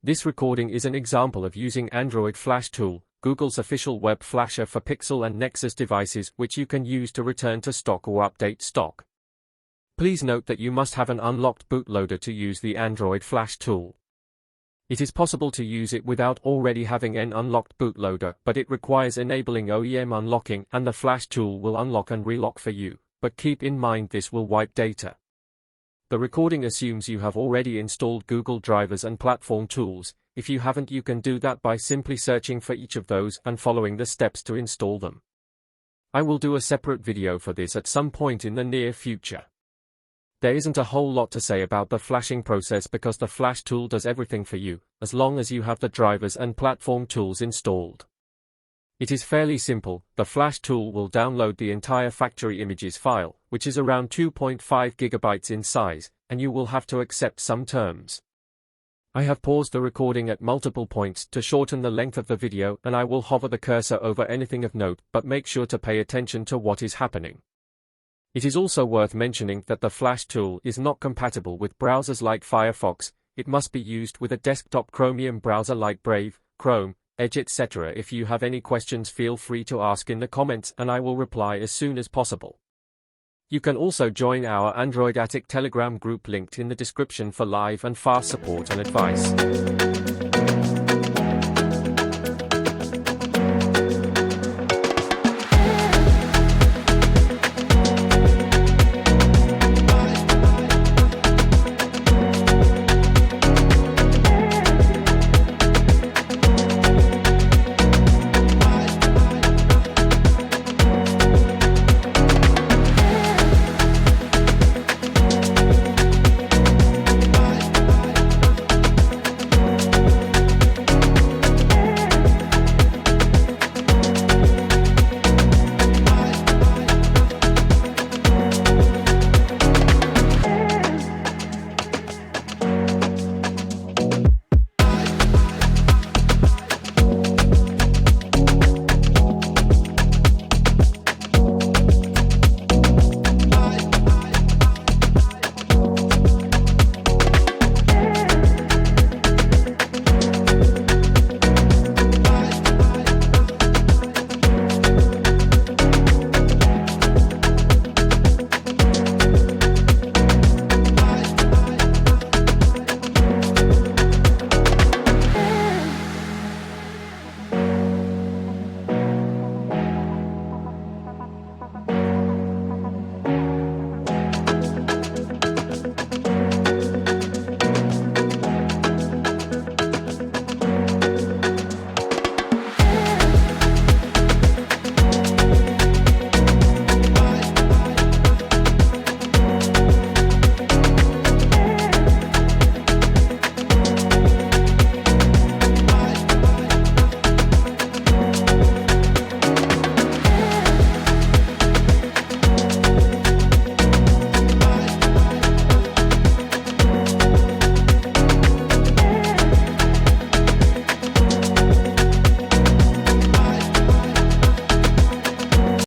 This recording is an example of using Android Flash Tool, Google's official web flasher for Pixel and Nexus devices, which you can use to return to stock or update stock. Please note that you must have an unlocked bootloader to use the Android Flash Tool. It is possible to use it without already having an unlocked bootloader, but it requires enabling OEM unlocking, and the Flash Tool will unlock and relock for you, but keep in mind this will wipe data. The recording assumes you have already installed Google drivers and platform tools. If you haven't, you can do that by simply searching for each of those and following the steps to install them. I will do a separate video for this at some point in the near future. There isn't a whole lot to say about the flashing process because the Flash Tool does everything for you, as long as you have the drivers and platform tools installed. It is fairly simple. The Flash Tool will download the entire factory images file, which is around 2.5 GB in size, and you will have to accept some terms. I have paused the recording at multiple points to shorten the length of the video, and I will hover the cursor over anything of note, but make sure to pay attention to what is happening. It is also worth mentioning that the Flash Tool is not compatible with browsers like Firefox. It must be used with a desktop Chromium browser like Brave, Chrome, Edge, etc. If you have any questions, feel free to ask in the comments and I will reply as soon as possible. You can also join our Android Attic Telegram group linked in the description for live and fast support and advice.